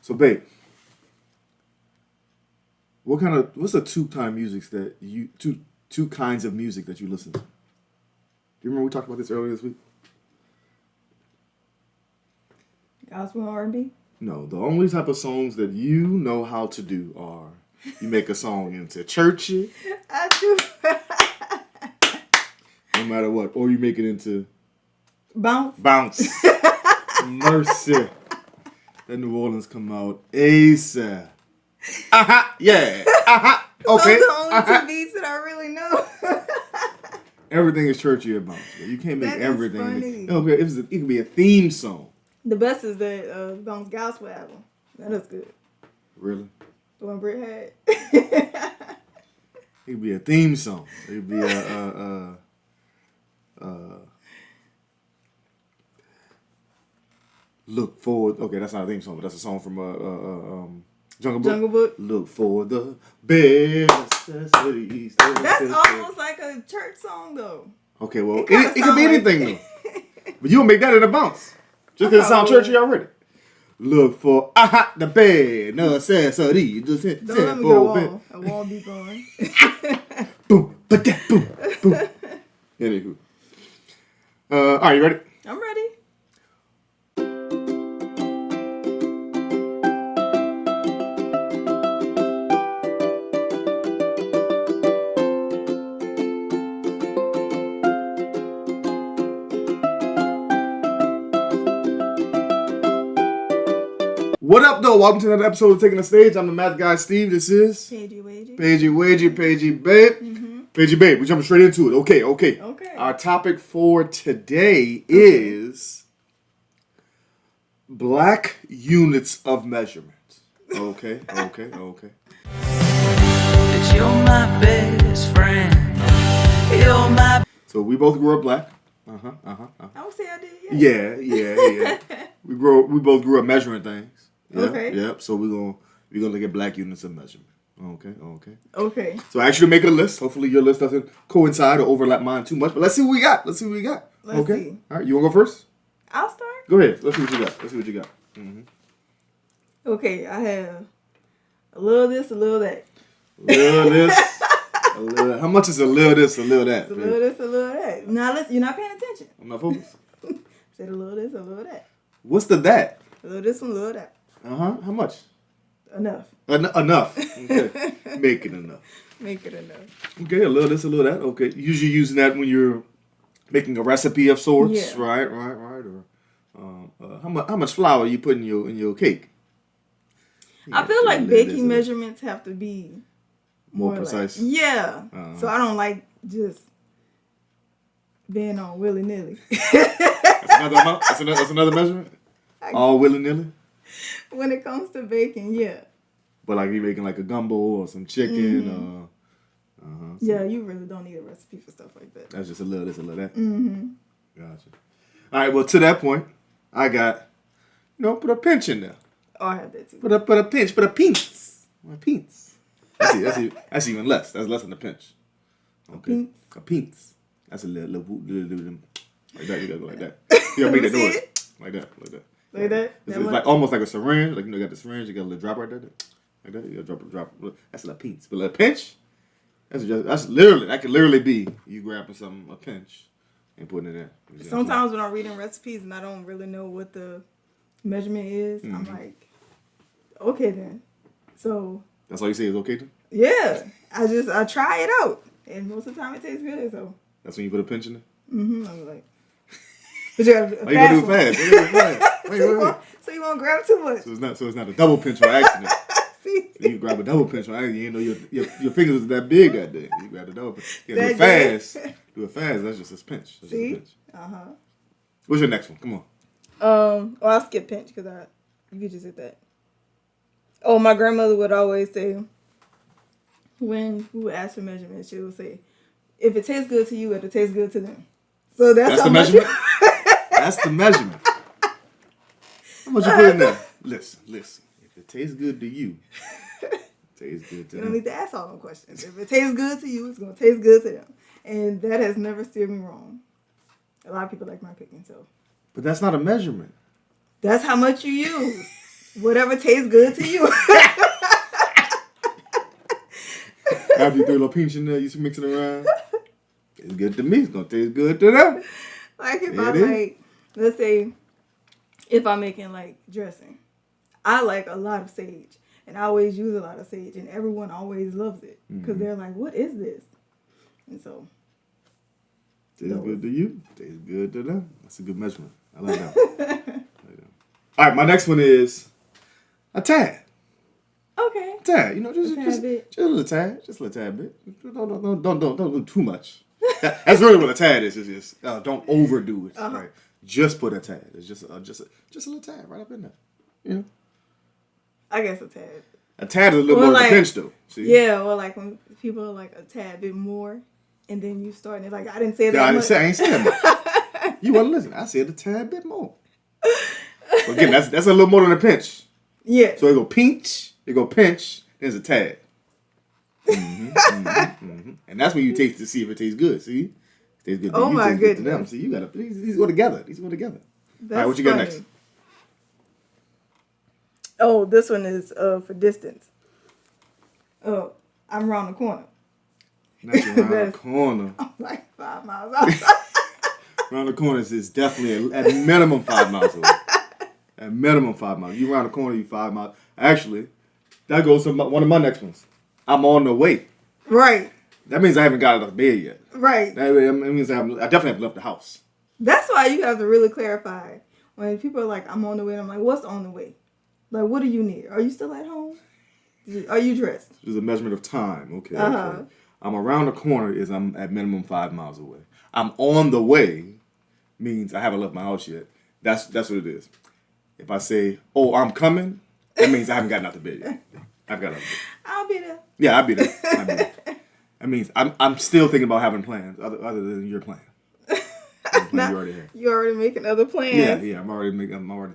So, babe, what's the two kinds of music that you listen to? Do you remember we talked about this earlier this week? Gospel and R&B? No, the only type of songs that you know how to do are you make a song into churchy. I do. No matter what. Or you make it into Bounce. Mercy. Then New Orleans come out ASAP. Yeah. Okay. Those are the only two beats that I really know. Everything is churchy at Bounce. You can't make That everything. Is funny. Okay, it can be a theme song. The best is the Bounce Gospel album. That is good. Really? The one Britt had. It could be a theme song. It could be look forward. Okay, that's not a theme song, but that's a song from Jungle Book. Look for the best necessities. That's almost like a church song, though. Okay, well, it could be anything, though. But you don't make that in a bounce. Just because it sounds churchy already. Look for the bed necessities. Don't let me go on. I won't be going. Boom, but that boom, boom. Anywho. All right, you ready? I'm ready. What up, though? Welcome to another episode of Taking the Stage. I'm the math guy, Steve. This is Staige. Paigey, babe. Mm-hmm. Paigey, babe. We're jumping straight into it. Okay. Our topic for today is black units of measurement. Okay. That you're my best friend. You're my. So we both grew up black. I would say I did, yeah. Yeah. We both grew up measuring things. Yeah, okay. Yep. So we're gonna look at black units of measurement. Okay. So I actually make a list. Hopefully your list doesn't coincide or overlap mine too much. But let's see what we got. Let's see. All right. You wanna go first? I'll start. Go ahead. Let's see what you got. Mm-hmm. Okay, I have a little this, a little that. A little this, a little that. How much is a little this, a little that? It's a little this, a little that. Now listen, you're not paying attention. I'm not focused. Said a little this, a little that. What's the that? A little this one, a little that. How much? Enough. Enough. Okay. Make it enough. Okay, a little this, a little that. Okay. Usually using that when you're making a recipe of sorts. Yeah. Right. Or how much flour you put in your cake? I feel like baking measurements have to be more precise. Yeah. So I don't like just being on willy nilly. That's another measurement. All willy nilly. When it comes to baking, yeah. But like you making like a gumbo or some chicken. Yeah, you really don't need a recipe for stuff like that. That's just a little this, a little that. Mm-hmm. Gotcha. All right. Well, to that point, I got put a pinch in there. Oh, I have that too. Put a pinch. Put a pinch. That's even less. That's less than a pinch. Okay. A pinch. That's a little like that. You gotta go like that. You gotta make that noise. Like that. Like that? It's like almost like a syringe. Like you got the syringe, you got a little drop right there. Like that. You gotta drop. That's a little pinch. But a pinch, that's literally, that could literally be you grabbing a pinch and putting it in. Sometimes when I'm reading recipes and I don't really know what the measurement is, I'm like, okay then. So that's all you say is okay then? Yeah. I try it out. And most of the time it tastes good, so. That's when you put a pinch in it? Mm-hmm. I'm like, but you gotta do you gotta do it fast. Wait. So you won't grab too much. So it's not a double pinch by accident. See? So you grab a double pinch by accident. You didn't know your fingers was that big that day. You grab a double pinch. You gotta do it fast. Do it fast. That's just a pinch. See? What's your next one? Come on. I'll skip pinch because you could just hit that. Oh, my grandmother would always say, when we would ask for measurements, she would say, if it tastes good to you, it'll taste good to them. So that's the measurement? That's the measurement. How much you put in there? Listen. If it tastes good to you, it tastes good to them. You don't need to ask all them questions. If it tastes good to you, it's going to taste good to them. And that has never steered me wrong. A lot of people like my cooking, so. But that's not a measurement. That's how much you use. Whatever tastes good to you. After you throw a little pinch in there, you mix it around. It's good to me. It's gonna taste good to them. Like if It I is. like, let's say, if I'm making like dressing, I like a lot of sage, and I always use a lot of sage, and everyone always loves it because they're like, "What is this?" And so, Tastes good to you. Tastes good to them. That's a good measurement. I like that. All right, my next one is a tad. okay, Tad, you know, just tad just, bit. just a little tad, just a little tad bit. Don't do too much. That's really what a tad is. Is just don't overdo it. Right? Just put a tad. It's just a little tad right up in there. You know, I guess a tad. a tad is a little Or more like- than a pinch, though. See? Yeah, or like when people are like a tad bit more, and then you start and they're like, I didn't say that I much. ain't saying that. You want to listen? I said a tad bit more. But again, that's a little more than a pinch. Yeah. So it go pinch, it go pinch, there's a tad. And that's when you taste to see if it tastes good. See, it tastes good to Oh you, my tastes good to them. goodness. See, you gotta these go together. These go together. That's All right, what you got funny. next? Oh, this one is for distance. Oh, I'm around the corner. Not around the That's- corner. I'm like 5 miles outside. Around the corner is definitely at minimum 5 miles away. At minimum 5 miles. You around the corner, you 5 miles. Actually, that goes to one of my next ones. I'm on the way. Right. That means I haven't got out of bed yet. Right. That means I definitely have left the house. That's why you have to really clarify. When people are like, I'm on the way, and I'm like, what's on the way? Like, what do you need? Are you still at home? Are you dressed? There's a measurement of time. Okay. Uh-huh. Okay. I'm around the corner is I'm at minimum 5 miles away. I'm on the way means I haven't left my house yet. That's what it is. If I say, oh, I'm coming, that means I haven't gotten out of bed yet. I've got out of bed. I'll be there. Yeah, I'll be there. I'll be there. That means I'm still thinking about having plans other than your plan. The plan you already have. You're already making other plans. Yeah. I'm already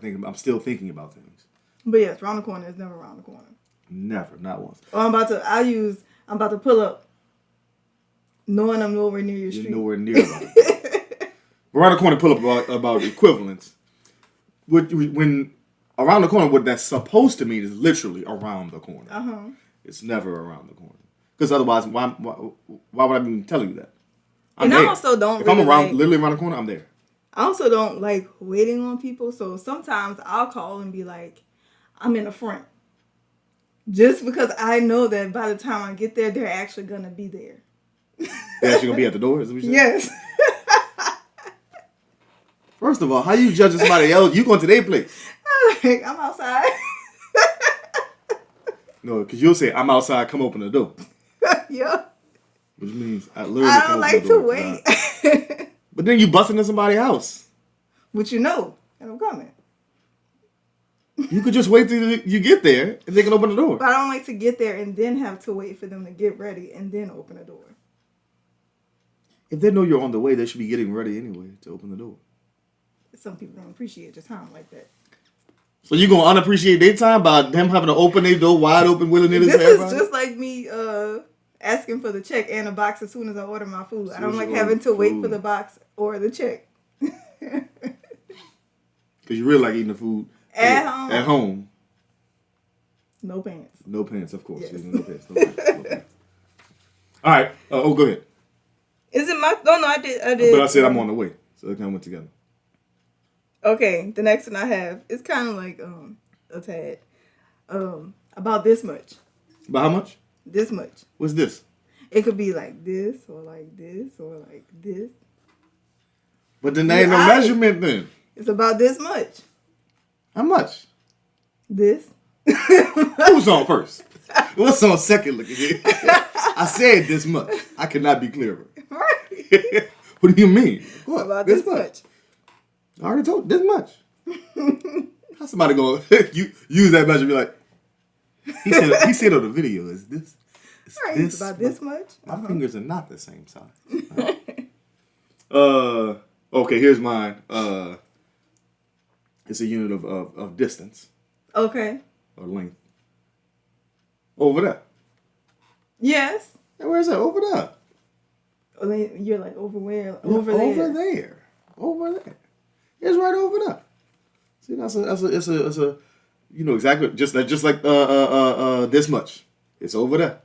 thinking. I'm still thinking about things. But yes, around the corner is never around the corner. Never, not once. Or I'm about to pull up, knowing I'm nowhere near your You're street. nowhere near about it. Around the corner, pull up about equivalence. When around the corner, what that's supposed to mean is literally around the corner. It's never around the corner. Because otherwise, why would I be telling you that? I'm And there. I also don't If I'm really around, like- literally around the corner, I'm there. I also don't like waiting on people, so sometimes I'll call and be like, I'm in the front. Just because I know that by the time I get there, they're actually going to be there. They're actually gonna be at the door. Is that what you said? Yes. First of all, how you judging somebody else? You going to their place? Like, I'm outside. No, because you'll say, "I'm outside. Come open the door," Yeah. which means I literally I come don't open like the to door. wait. But then you bust into somebody's house. But you know, and I'm coming. You could just wait till you get there and they can open the door. But I don't like to get there and then have to wait for them to get ready and then open the door. If they know you're on the way, they should be getting ready anyway to open the door. Some people don't appreciate your time like that. So you gonna unappreciate their time by them having to open their door wide open, willy-nilly to This is everybody? just like me asking for the check and a box as soon as I order my food. I don't Soon as like you having order to wait food. for the box or the check. Because you really like eating the food At home. At home. No pants. No pants, of course. Yes. No pants. No pants. No pants. All right. Go ahead. Is it my... Oh, no, I did. But I said I'm on the way. So they kind of went together. Okay, the next one I have is kind of like a tad. About this much. But how much? This much. What's this? It could be like this or like this or like this. But then there ain't no Yeah, measurement then. It's about this much. How much? This. Who's on first? What's on second? Look at it. I said this much. I could not be clearer. Right. What do you mean? What? About this much. I already told you, this much. How somebody gonna use that measure and be like, he said on the video, is this? Is Right, it's about this much. My fingers are not the same size. Okay, here's mine. It's a unit of distance Okay. or length. Over there. Yes. Hey, where's that? Over there. Oh, then you're like over where? Yeah, Over there. Over there. It's right over there. See, it's a You know exactly, just like this much. It's over there.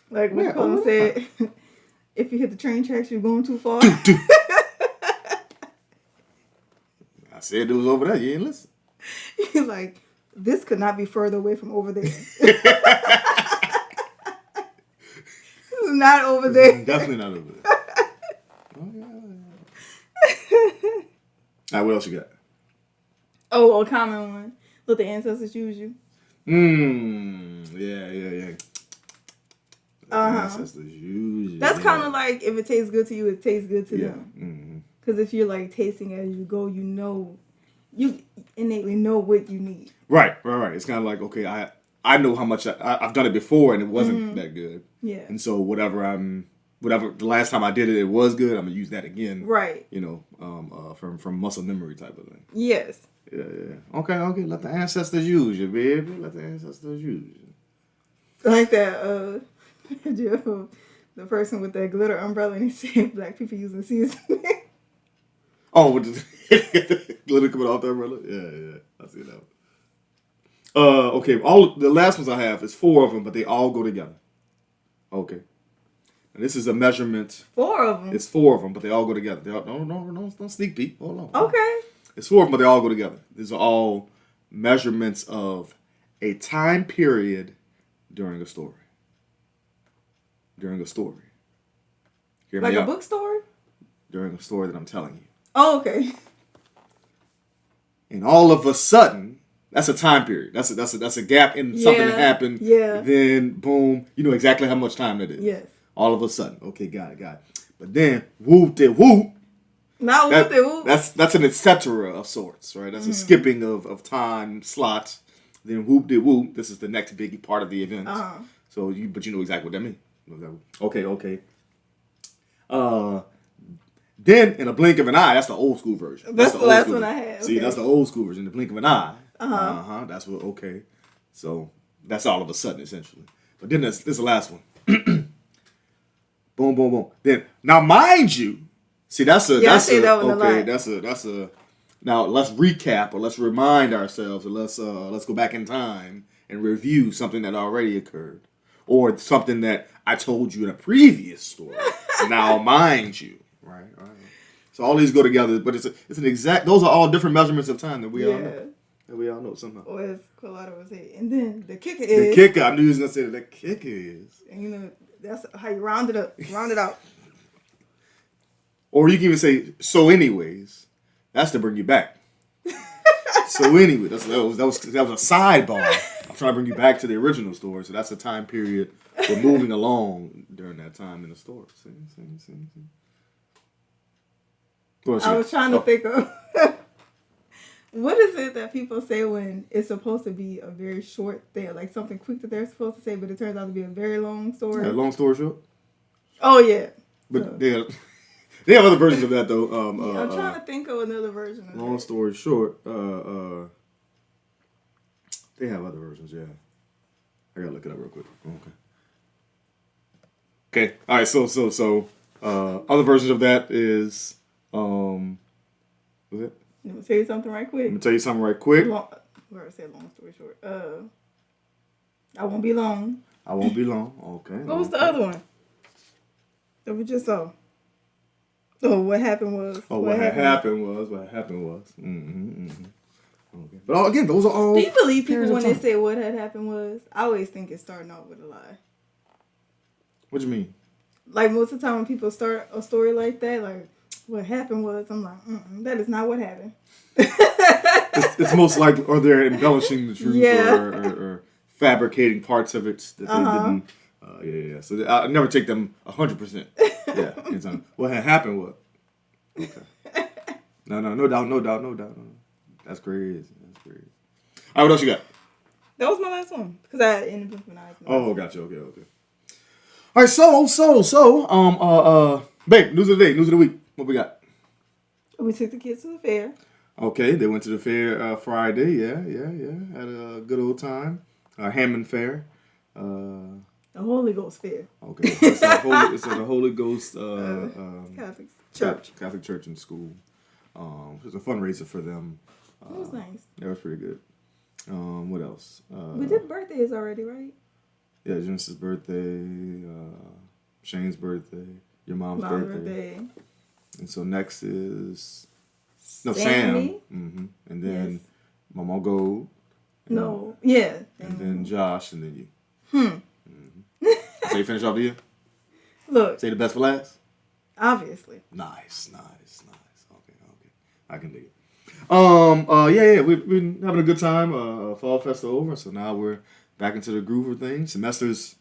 Like what Colin said, if you hit the train tracks, you're going too far. I said it was over there. You ain't listen. He's like, this could not be further away from over there. This is not over there. Definitely not over there. Oh, yeah. All right, what else you got? Oh, a common one. Let the ancestors use you. Yeah. Ancestors use you. That's kind of like if it tastes good to you, it tastes good to them. Mm-hmm. Because if you're like tasting as you go, you innately know what you need. Right. It's kind of like, okay, I know how much I've done it before and it wasn't that good. Yeah. And so whatever the last time I did it was good, I'm gonna use that again. Right. You know, from muscle memory type of thing. Yes. Yeah. Okay. Let the ancestors use you, baby. Let the ancestors use you. Like that, the person with that glitter umbrella and he said black people using seasoning. Oh, with the glitter coming off the umbrella? Yeah. I see that one. Okay, the last ones I have is 4 of them, but they all go together. Okay. And this is a measurement. 4 of them? It's 4 of them, but they all go together. Don't sneak peek. Hold on. Okay. It's 4 of them, but they all go together. These are all measurements of a time period during a story. Hear like me a out. book story? During a story that I'm telling you. Oh, okay. And all of a sudden, that's a time period. That's a gap in something that happened. Yeah. Then boom, you know exactly how much time that is. Yes. All of a sudden, okay, got it. But then whoop de whoop. Not whoop de whoop. That's an et cetera of sorts, right? That's a skipping of time slot. Then whoop de whoop. This is the next big part of the event. So but you know exactly what that means. Okay. Then in a blink of an eye, that's the old school version. That's the last one I had. See, that's the old school version. In the blink of an eye. That's what. Okay. So that's all of a sudden essentially. But then this is the last one. Boom. Then now, mind you, see that's a I say that one okay. a lot. That's a. Now let's recap or let's remind ourselves or let's go back in time and review something that already occurred or something that I told you in a previous story. Now, mind you. Right. So all these go together, but it's an exact. Those are all different measurements of time that we all know. That we all know somehow. Or as Colada would say, and then the kicker is. The kicker. I knew he was gonna say that. The kicker is. And you know that's how you round it up. Round it out. Or you can even say so. Anyways, that's to bring you back. So anyway, that was a sidebar. I'm trying to bring you back to the original story. So that's the time period we're moving along during that time in the story. See. I was trying to think of what is it that people say when it's supposed to be a very short thing, like something quick that they're supposed to say, but it turns out to be a very long story. Yeah, long story short. Oh yeah, but so. They have other versions of that though. I'm trying to think of another version of long story short. They have other versions. Yeah, I gotta look it up real quick. Okay. All right. So other versions of that is what's it? Let me tell you something right quick. Let me tell you something right quick. Where I said long story short. I won't be long. I won't be long. Okay. What was the other one that we just saw? Oh, what happened was. What happened was. Okay. But again, those are all. Do you believe people when they say what had happened was? I always think it's starting off with a lie. What do you mean? Like most of the time when people start a story like that, like what happened was, I'm like, that is not what happened. it's most likely, or they're embellishing the truth, or fabricating parts of it that they didn't. Yeah. So I never take them 100%. Yeah. What had happened was. Okay. No doubt. That's crazy. All right, what else you got? That was my last one because I ended up when I. Oh, gotcha. Okay. All right, so, babe, news of the day, news of the week. What we got? We took the kids to the fair. Okay, they went to the fair Friday. Yeah. Had a good old time. Hammond Fair. The Holy Ghost Fair. Okay, it's a Holy Ghost Catholic church. Catholic church and school. It was a fundraiser for them. It was nice. That was pretty good. What else? We did birthdays already, right? Yeah, Genesis' birthday, Shane's birthday, your mom's birthday. And so next is Sam. Sammy. Mm-hmm. And then Mama Gold. No. Yeah. And then Josh, and then you. Mm-hmm. So you finish off the year? Look. Say the best for last? Obviously. Nice. Okay. I can dig it. Yeah, we've been having a good time. Fall festival over, so now we're back into the groove of things. Semester's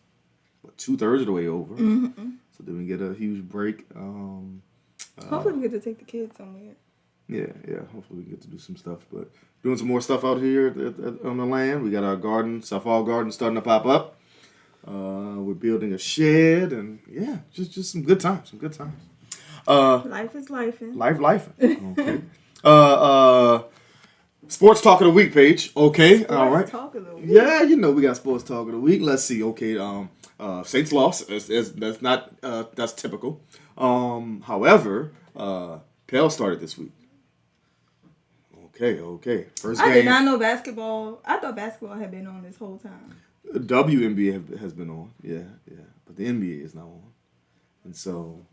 2/3 of the way over, so then we get a huge break. Hopefully we get to take the kids somewhere. Yeah. Hopefully we get to do some stuff, but doing some more stuff out here on the land. We got our garden, Southall Garden, starting to pop up. We're building a shed, and yeah, just some good times. Life is lifing. Life. Okay. Sports talk of the week, Paige. Okay, all right. Talk of the week. Yeah, we got sports talk of the week. Let's see. Okay, Saints lost. That's not that's typical. However, Pell started this week. Okay. First game. I did not know basketball. I thought basketball had been on this whole time. WNBA has been on. Yeah. But the NBA is not on. And so,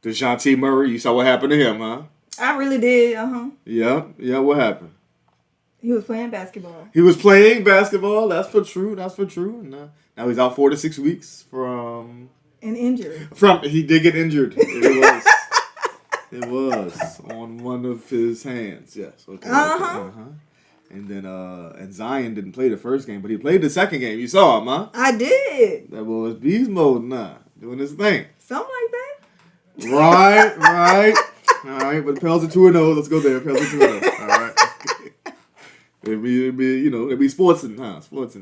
DeJounte Murray, you saw what happened to him, huh? I really did. Yeah. What happened? He was playing basketball. That's for true. And, now he's out 4 to 6 weeks from. And injured. He did get injured. It was on one of his hands. Yes. Okay. And then and Zion didn't play the first game, but he played the second game. You saw him, huh? I did. That boy was beast mode now, doing his thing. Something like that. Right. All right, but Pels are 2-0. Let's go there. Pels are 2-0. All right. It'd be sports and Sport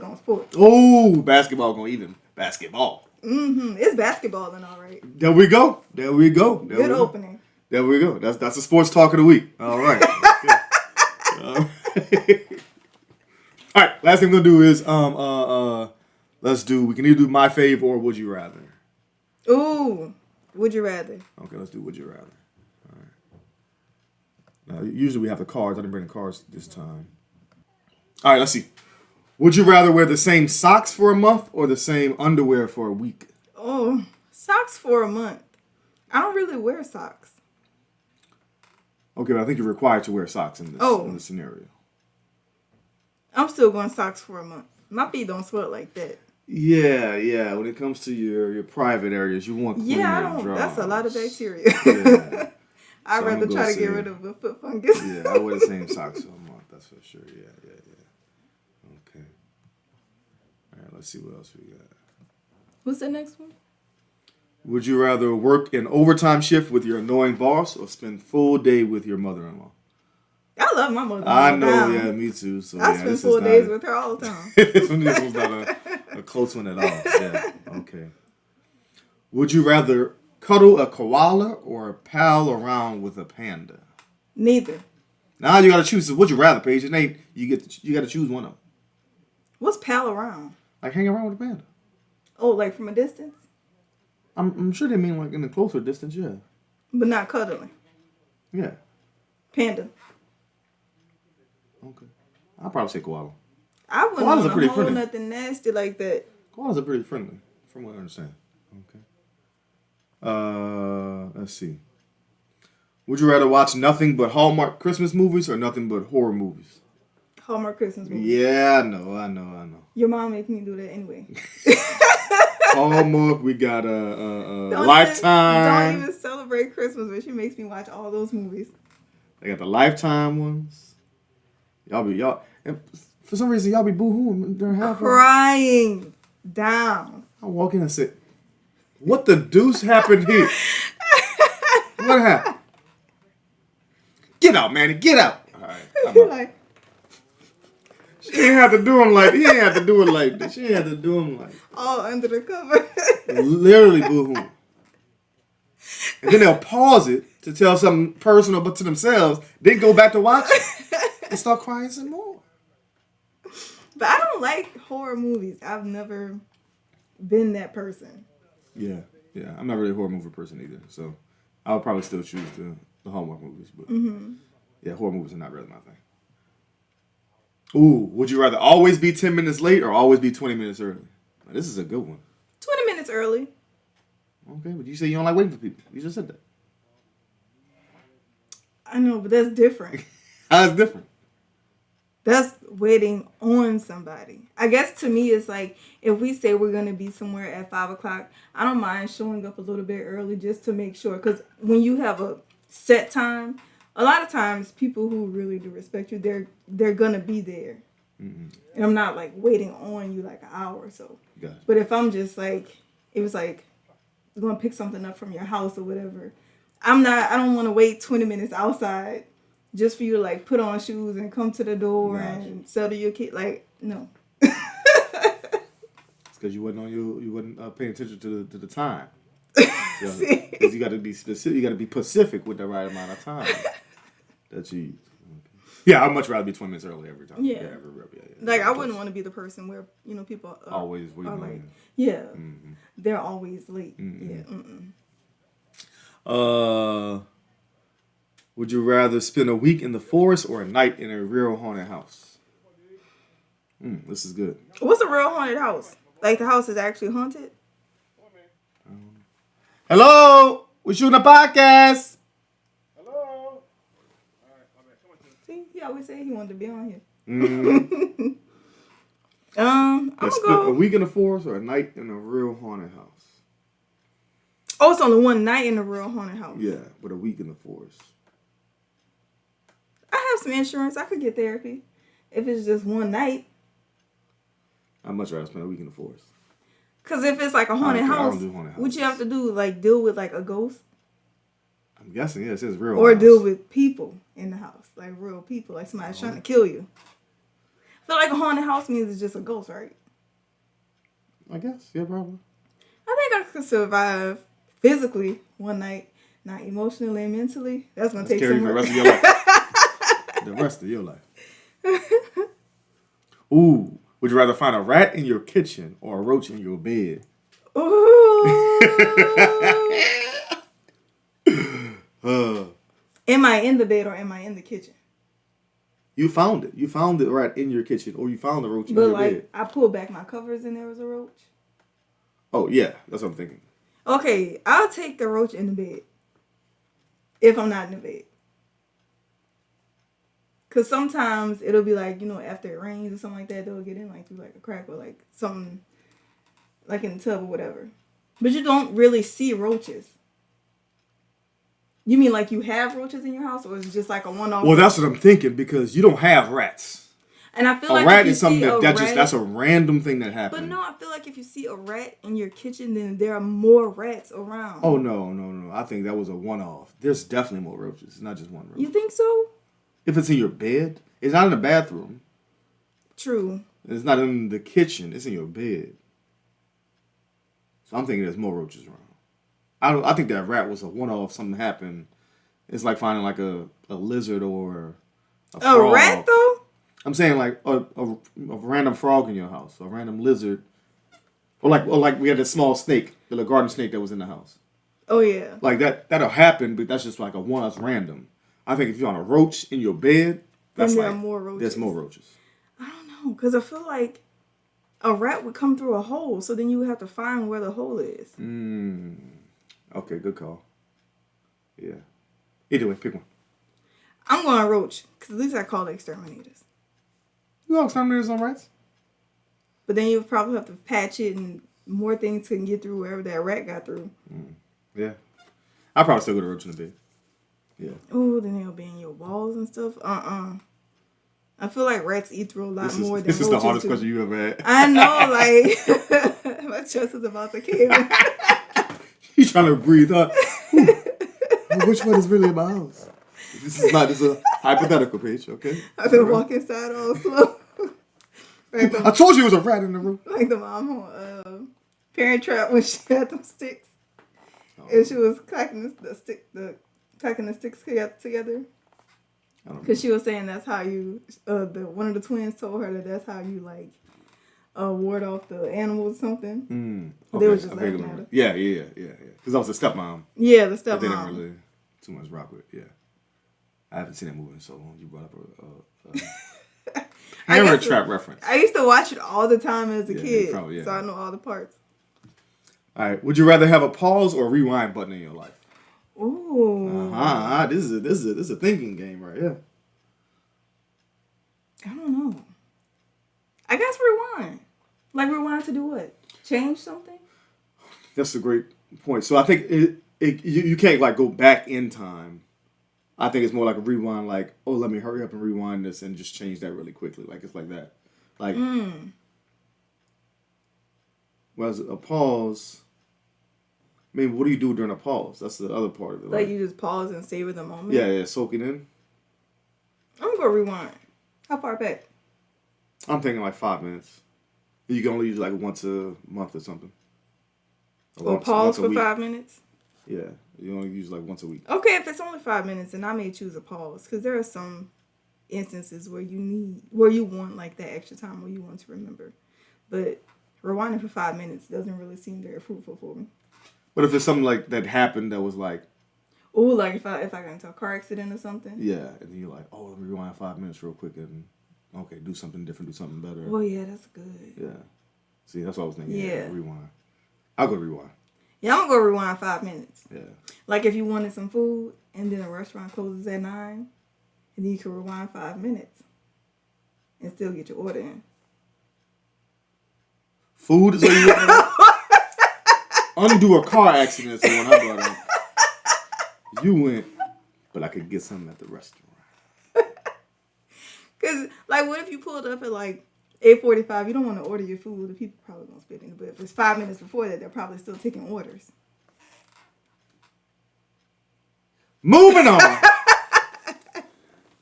gonna sport. Oh, basketball gonna even basketball. It's basketball and all right. There we go. Good opening. There we go. That's a sports talk of the week. All right. All right. Last thing we're gonna do is we can either do my fave or would you rather. Ooh, would you rather? Okay, let's do would you rather. All right. Now, usually we have the cards. I didn't bring the cards this time. All right, let's see. Would you rather wear the same socks for a month or the same underwear for a week? Oh, socks for a month. I don't really wear socks. Okay, but I think you're required to wear socks in this scenario. I'm still going socks for a month. My feet don't sweat like that. Yeah. When it comes to your private areas, you want clean dry. That's a lot of bacteria. Yeah. I'd rather try to get rid of the foot fungus. Yeah, I wear the same socks for a month. That's for sure. Yeah. Okay. All right, let's see what else we got. What's the next one? Would you rather work an overtime shift with your annoying boss or spend full day with your mother-in-law? I love my mother-in-law. I know, yeah, me too. So I spend full days with her all the time. This was not a close one at all. Yeah, okay. Would you rather cuddle a koala or pal around with a panda? Neither. Now you gotta choose. Would you rather, Paige? It ain't you gotta choose one of them. What's pal around? Like hang around with a panda. Oh, like from a distance? I'm sure they mean like in a closer distance, yeah. But not cuddling. Yeah. Panda. Okay. I'll probably say koala. I wouldn't Koalas want are pretty to hold friendly. nothing nasty like that. Koalas are pretty friendly, from what I understand. Okay. Let's see. Would you rather watch nothing but Hallmark Christmas movies or nothing but horror movies? Hallmark Christmas movies. Yeah, I know. Your mom makes me do that anyway. Hallmark, we got Lifetime. Don't even celebrate Christmas, but she makes me watch all those movies. They got the Lifetime ones. And for some reason, y'all be boo-hooing during half. Crying down. I walk in and say, what the deuce happened here? What happened? Get out, Manny, get out. All right. Like, she ain't have to do him like, he ain't have to do it like that. She ain't have to do him like. all under the cover. Literally boo-hooing. And then they'll pause it to tell something personal but to themselves, then go back to watching and start crying some more. But I don't like horror movies. I've never been that person. Yeah. I'm not really a horror movie person either. So I would probably still choose the Hallmark movies. But yeah, horror movies are not really my thing. Ooh, would you rather always be 10 minutes late or always be 20 minutes early? Now, this is a good one. 20 minutes early. Okay, but you say you don't like waiting for people. You just said that. I know, but that's different. How's it different? That's waiting on somebody. I guess to me, it's like if we say we're going to be somewhere at 5 o'clock, I don't mind showing up a little bit early just to make sure. Because when you have a set time, a lot of times people who really do respect you, they're going to be there. Mm-hmm. And I'm not like waiting on you like an hour or so. Gotcha. But if I'm just like, it was like, going to pick something up from your house or whatever, I don't want to wait 20 minutes outside just for you to like put on shoes and come to the door and settle your kid. Like, no. It's because you wasn't paying attention to the time. Because you got to be specific. You got to be specific with the right amount of time that you. Yeah, I'd much rather be 20 minutes early every time. Yeah. Like I wouldn't want to be the person where people always waiting are like, on they're always late. Mm-hmm. Yeah. Would you rather spend a week in the forest or a night in a real haunted house? This is good. What's a real haunted house? Like the house is actually haunted? Hello, we're shooting a podcast. Hello. See, he always said he wanted to be on here. Mm-hmm. I'm gonna go a week in the forest or a night in a real haunted house. Oh, it's only one night in a real haunted house. Yeah, but a week in the forest. I have some insurance. I could get therapy if it's just one night. I'd much rather spend a week in the forest. Because if it's like a haunted house, I don't do haunted houses. what you have to do, like deal with like a ghost? I'm guessing, yeah, it says real Or house. deal with people in the house, like real people, like somebody's trying to kill you. I feel like a haunted house means it's just a ghost, right? I guess, yeah, probably. I think I could survive physically one night, not emotionally and mentally. That's going to take some for the work. rest of your life. The rest of your life. Ooh, would you rather find a rat in your kitchen or a roach in your bed? Ooh. Am I in the bed or am I in the kitchen? You found it. You found the rat in your kitchen or you found the roach in your bed. I pulled back my covers and there was a roach. Oh, yeah. That's what I'm thinking. Okay, I'll take the roach in the bed. If I'm not in the bed. Because sometimes it'll be like, after it rains or something like that, they'll get in like through like a crack or like something like in the tub or whatever. But you don't really see roaches. You mean like you have roaches in your house or is it just like a one-off? Well, that's what I'm thinking because you don't have rats. And I feel a like rat if you is something see that's a random thing that happens. But no, I feel like if you see a rat in your kitchen, then there are more rats around. Oh, no. I think that was a one-off. There's definitely more roaches. It's not just one roach. You think so? If it's in your bed, it's not in the bathroom. True. It's not in the kitchen. It's in your bed. So I'm thinking there's more roaches around. I think that rat was a one-off. Something happened. It's like finding like a lizard or a frog. A rat though? I'm saying like a random frog in your house, a random lizard, or like we had a small snake, the garden snake that was in the house. Oh yeah. Like that'll happen, but that's just like a one that's random. I think if you're on a roach in your bed, that's then there like are more roaches. there's more roaches. I don't know, because I feel like a rat would come through a hole, so then you would have to find where the hole is. Okay, good call. Yeah. Either way, pick one. I'm going roach, because at least I call the exterminators. You know exterminators on rats? But then you would probably have to patch it and more things can get through wherever that rat got through. Yeah. I'd probably still go to roach in the bed. Yeah. Oh, then they'll be in your walls and stuff. I feel like rats eat through a lot more than roaches. This is the hardest question you ever had. I know, like, my chest is about to kill. He's trying to breathe out. Which one is really in my house? This is a hypothetical page, okay? I've been walking inside all slow. I told you it was a rat in the room. Like the mom on Parent Trap when she had them sticks. And she was clacking the sticks together. Because she was saying that's how you, one of the twins told her that's how you like ward off the animals or something. Okay. They were just laughing at her. Yeah. Because I was a stepmom. Yeah, the stepmom. But they didn't really too much rock with, yeah. I haven't seen that movie in so long. You brought up Parent Trap reference. I used to watch it all the time as a kid, probably, so I know all the parts. All right. Would you rather have a pause or rewind button in your life? Ooh. This is a thinking game right here. I don't know. I guess rewind. Like rewind to do what? Change something? That's a great point. So I think you can't like go back in time. I think it's more like a rewind, like, oh, let me hurry up and rewind this and just change that really quickly. Like, it's like that. Like, whereas a pause, I mean, what do you do during a pause? That's the other part of it. Like you just pause and savor the moment? Yeah, soak it in. I'm going to go rewind. How far back? I'm thinking like 5 minutes. You can only use like once a month or something. Or pause for 5 minutes? Yeah, you only use like once a week. Okay, if it's only 5 minutes, then I may choose a pause because there are some instances where you want like that extra time where you want to remember. But rewinding for 5 minutes doesn't really seem very fruitful for me. But if it's something like that happened that was like, ooh, like if I got into a car accident or something. Yeah, and then you're like, oh, let me rewind 5 minutes real quick and okay, do something different, do something better. Oh yeah, that's good. Yeah. See, that's what I was thinking. Yeah. Rewind. I'll go rewind. Yeah, I'm gonna go rewind 5 minutes. Yeah. Like if you wanted some food and then a restaurant closes at 9, and then you can rewind 5 minutes and still get your order in. Food is what you want. Undo a car accident is the one I brought up. You went, but I could get something at the restaurant. Cause like, what if you pulled up at like 8:45? You don't want to order your food. The people probably won't spit in. But if it's 5 minutes before that, they're probably still taking orders. Moving on.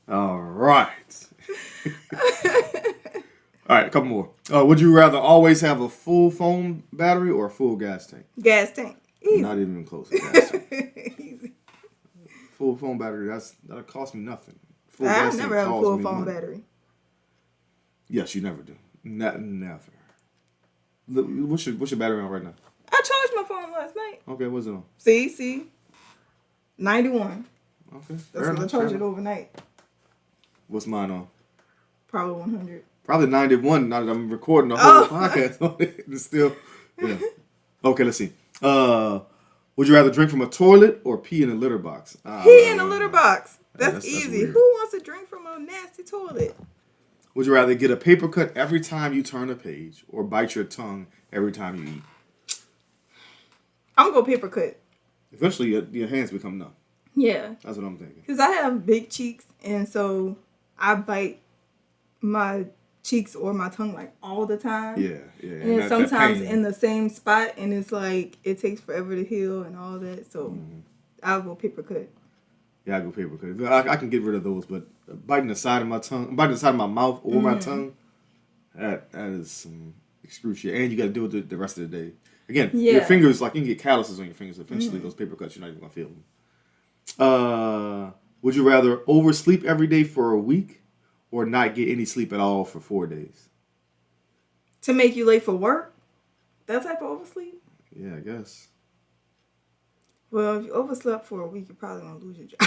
All right. All right, a couple more. Would you rather always have a full phone battery or a full gas tank? Gas tank. Easy. Not even close. Gas tank. Easy. Full phone battery. That'll cost me nothing. I never have a full phone battery. Yes, you never do. Never. Look, what's your battery on right now? I charged my phone last night. Okay, what's it on? See, 91. Okay, that's because I charged it overnight. What's mine on? Probably 100. Probably 91. Now that I'm recording the whole podcast on it, it's still. Yeah. Okay, let's see. Would you rather drink from a toilet or pee in a litter box? Pee in a litter box. That's easy. That's who wants to drink from a nasty toilet? Would you rather get a paper cut every time you turn a page or bite your tongue every time you eat? I'm going to go paper cut. Eventually, your hands become numb. Yeah. That's what I'm thinking. Because I have big cheeks, and so I bite my cheeks or my tongue like all the time. Yeah. And it's sometimes in the same spot, and it's like it takes forever to heal and all that. So I'll go paper cut. Yeah, I go paper cut. I can get rid of those, but biting the side of my tongue, biting the side of my mouth or my tongue, that is some excruciating. And you got to deal with it the rest of the day. Again, your fingers, like you can get calluses on your fingers. Eventually, those paper cuts, you're not even gonna feel them. Would you rather oversleep every day for a week or not get any sleep at all for 4 days? To make you late for work? That type of oversleep? Yeah, I guess. Well, if you overslept for a week, you're probably going to lose your job.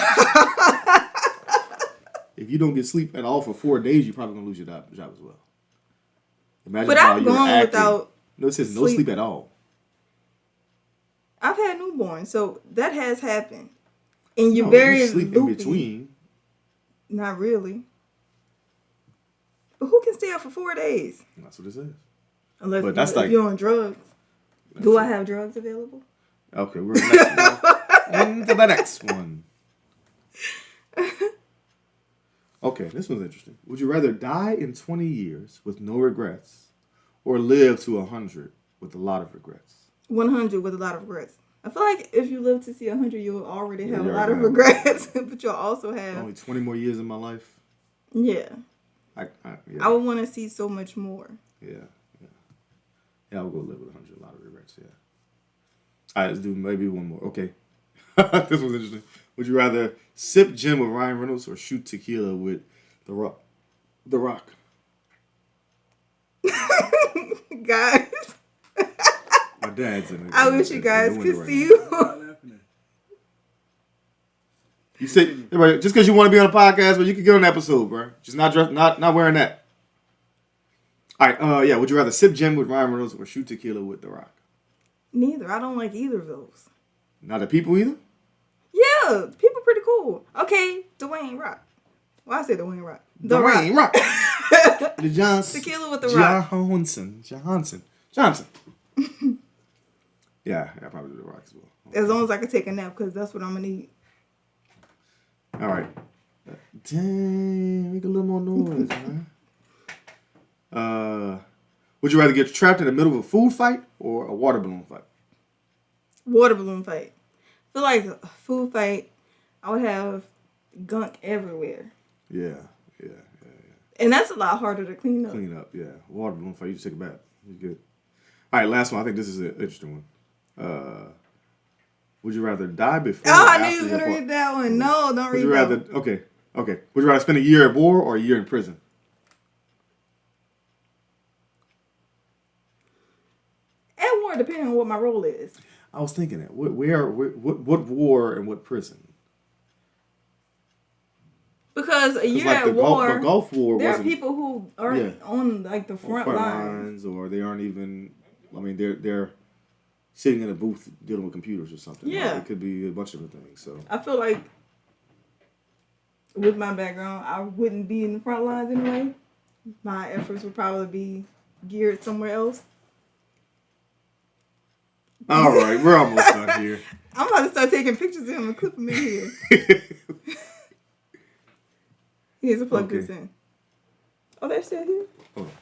If you don't get sleep at all for 4 days, you're probably going to lose your job as well. Imagine but how I'm you're going acting. without No, it says no sleep at all. I've had newborns, so that has happened. And you're No, very you sleep loopy. in between. Not really. But who can stay up for 4 days? That's what it says. Unless you're on drugs. Do I have drugs available? Okay, we're next on to the next one. Okay, this one's interesting. Would you rather die in 20 years with no regrets or live to 100 with a lot of regrets? 100 with a lot of regrets. I feel like if you live to see 100, you'll already have a lot of regrets, but you'll also have only 20 more years in my life. Yeah. I would want to see so much more. Yeah, I would go live with 100, a lot of regrets. Yeah. All right, let's do maybe one more. Okay, this one's interesting. Would you rather sip gin with Ryan Reynolds or shoot tequila with The Rock? The Rock. Guys. My dad's in it. I wish you guys could see you. You say just because you want to be on a podcast, but you can get on an episode, bro. Just not wearing that. All right. Yeah. Would you rather sip gin with Ryan Reynolds or shoot tequila with The Rock? Neither. I don't like either of those. Not the people either. Yeah, people pretty cool. Okay, Dwayne Rock. Well, I say Dwayne Rock. Dwayne Rock. The Johnson. Tequila with The Rock. Johnson. Yeah, I probably do The Rock as well. As long as I can take a nap, because that's what I'm gonna need. All right. Dang, make a little more noise, man. Would you rather get trapped in the middle of a food fight or a water balloon fight? Water balloon fight. I feel like a food fight, I would have gunk everywhere. Yeah. And that's a lot harder to clean up. Yeah. Water balloon fight, you just take a bath. You're good. All right, last one. I think this is an interesting one. Would you rather die before? Oh, I knew you was gonna read that one. No, don't read that. Okay. Would you rather spend a year at war or a year in prison? At war, depending on what my role is. I was thinking that. What war and what prison? Because a year like at war, the Gulf War. There are people who aren't on like the front lines, or they aren't even. I mean, they're sitting in a booth dealing with computers or something. Yeah, it could be a bunch of different things. So I feel like with my background, I wouldn't be in the front lines anyway. My efforts would probably be geared somewhere else. All right, we're almost done here. I'm about to start taking pictures of him and clip him in here. He needs to plug this in. Oh, they're still here? Hold on.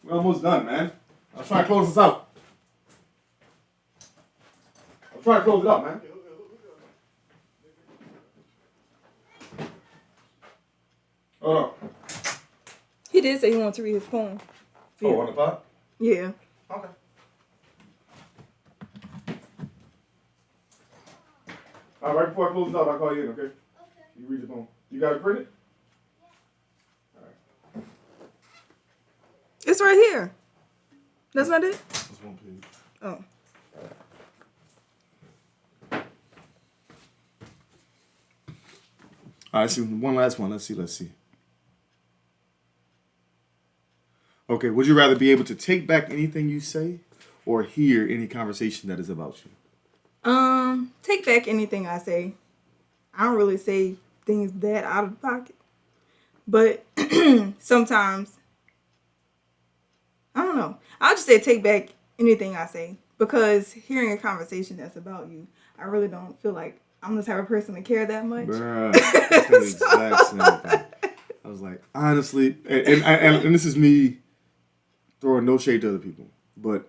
We're almost done, man. I'm trying to close this out. I'm trying to close it out, man. Hold on. He did say he wanted to read his poem. Oh, on the pod? Yeah. Okay. All right, right before I close it out, I'll call you in, okay? You read your poem. You got it printed? It's right here. That's not it? That's one page. Oh. All right, see, one last one. Let's see. Okay, would you rather be able to take back anything you say or hear any conversation that is about you? Take back anything I say. I don't really say things that out of pocket. But sometimes, I don't know. I'll just say take back anything I say. Because hearing a conversation that's about you, I really don't feel like I'm the type of person to care that much. Bruh, that's the exact same thing. I was like, honestly, and this is me throwing no shade to other people, but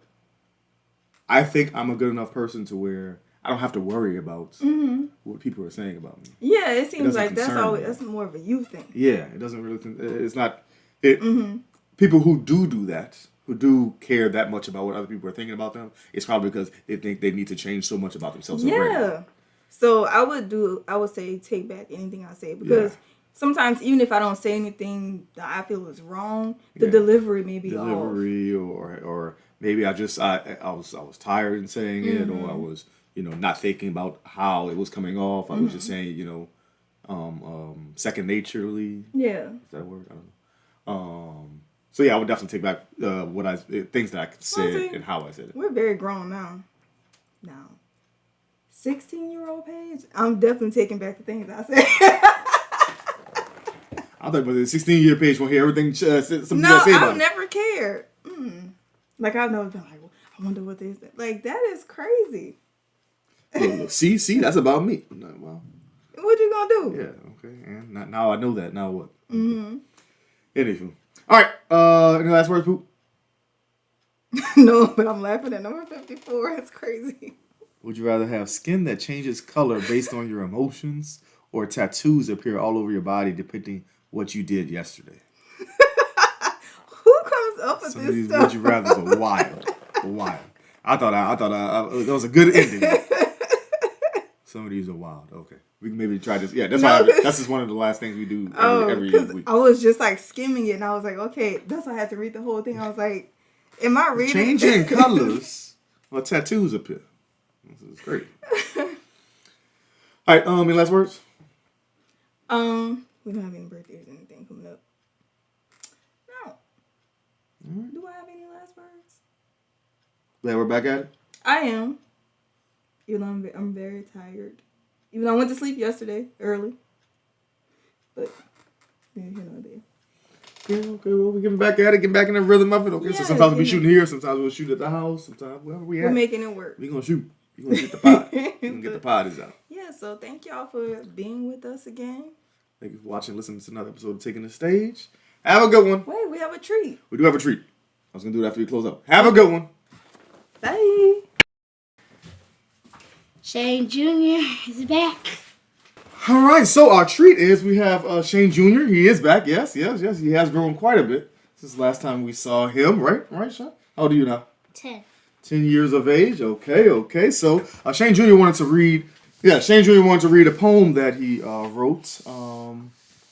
I think I'm a good enough person to where I don't have to worry about what people are saying about me. Yeah, it seems like that's more of a you thing. Yeah, it doesn't really. It's not. People who do that, who do care that much about what other people are thinking about them, it's probably because they think they need to change so much about themselves. Yeah. So I would say take back anything I say because sometimes even if I don't say anything that I feel is wrong, the delivery may be off. Or maybe I was tired in saying it, or I was not thinking about how it was coming off. I was just saying second naturally. Yeah. Is that a word? I don't know. So yeah, I would definitely take back things that I said and how I said it. We're very grown now. 16-year-old Paige, I'm definitely taking back the things I said. I thought about the 16-year Paige won't hear everything something No, say about I've never cared. Like I've never been like, well, I wonder what they said. Like that is crazy. Look, see, that's about me. Like, well, what you gonna do? Yeah, okay. And now I know that. Now what? Anywho. All right. Any last words, Poop? No, but I'm laughing at number 54. It's crazy. Would you rather have skin that changes color based on your emotions or tattoos appear all over your body depicting what you did yesterday? Who comes up with Some this of these stuff? would you rather's are wild. I thought that was a good ending. Some of these are wild. Okay. We can maybe try this. Yeah, that's just one of the last things we do every week. I was just like skimming it and I was like, okay, that's why I had to read the whole thing. I was like, am I reading? Changing colors or tattoos appear. This is great. All right, any last words? We don't have any birthdays or anything coming up. No. Do I have any last words? Glad we're back at it. I am. Even though I'm very tired. Even though I went to sleep yesterday early. But, yeah, you know, there. Yeah, okay, well, we're getting back at it, getting back in the rhythm of it. Okay, so Yeah, sometimes we'll be shooting here, sometimes we'll shoot at the house, sometimes wherever we at. We're making it work. We're going to shoot. We're going to get the pod. We're going to get the potties out. Yeah, so thank y'all for being with us again. Thank you for watching, listening to another episode of Taking the Stage. Have a good one. Wait, we have a treat. We do have a treat. I was going to do it after we close up. Have a good one. Bye. Shane Jr. is back. All right, so our treat is we have Shane Jr. He is back. Yes. He has grown quite a bit since the last time we saw him, right? Right, Sean? How old are you now? 10. 10 years of age. Okay. So Shane Jr. wanted to read. Yeah, Shane Jr. wanted to read a poem that he wrote.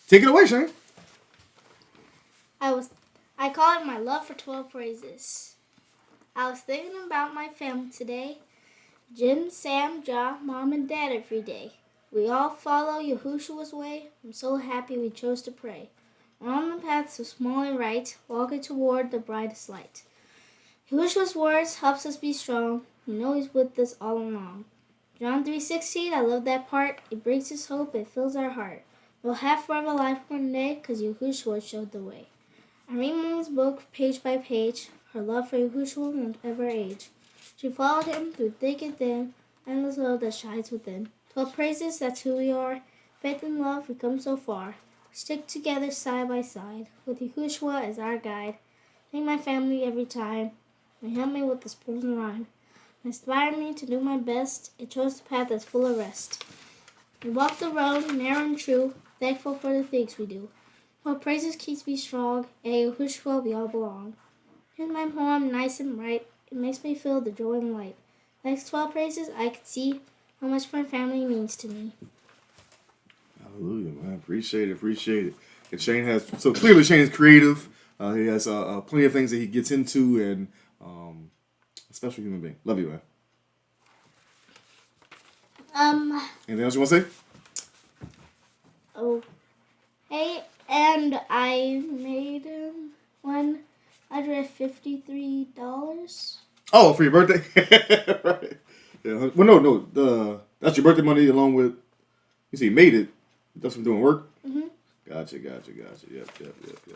Take it away, Shane. I call it my love for 12 praises. I was thinking about my family today. Jim, Sam, Ja, Mom, and Dad every day. We all follow Yahushua's way. I'm so happy we chose to pray. We're on the path so small and right, walking toward the brightest light. Yahushua's words helps us be strong. You know He's with us all along. John 3:16, I love that part. It brings us hope. It fills our heart. We'll have forever life one day because Yahushua showed the way. I read Mom's book page by page. Her love for Yahushua won't ever age. She followed Him through thick and thin. Endless love that shines within. 12 praises, that's who we are. Faith and love, we come so far. Stick together side by side, with Yahushua as our guide. Thank my family every time. They help me with this poem and rhyme. Inspire me to do my best. It chose the path that's full of rest. We walk the road, narrow and true, thankful for the things we do. While praises keeps me strong, and Yahushua we all belong. Here's my poem, nice and bright. It makes me feel the joy and light. Next 12 praises, I can see how much my family means to me. Hallelujah, man. Appreciate it. And Shane clearly Shane is creative. He has plenty of things that he gets into, and a special human being. Love you, man. Anything else you want to say? Oh, hey, and I made $153. Oh, for your birthday? Right. Yeah. Well, no. That's your birthday money along with. You see, you made it. That's from doing work. Mm-hmm. Gotcha. Yep.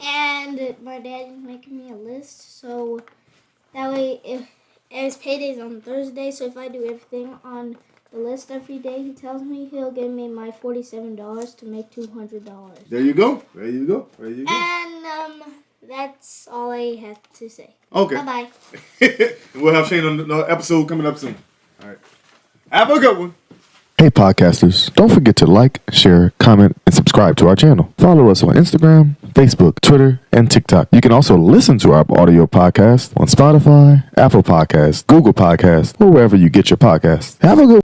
And my dad is making me a list, so that way, if his payday's on Thursday, so if I do everything on the list every day, he tells me he'll give me my $47 to make $200. There you go. And that's all I have to say. Okay. Bye-bye. We'll have Shane on the episode coming up soon. All right. Have a good one. Hey podcasters, don't forget to like, share, comment, and subscribe to our channel. Follow us on Instagram, Facebook, Twitter, and TikTok. You can also listen to our audio podcast on Spotify, Apple Podcasts, Google Podcasts, or wherever you get your podcasts. Have a good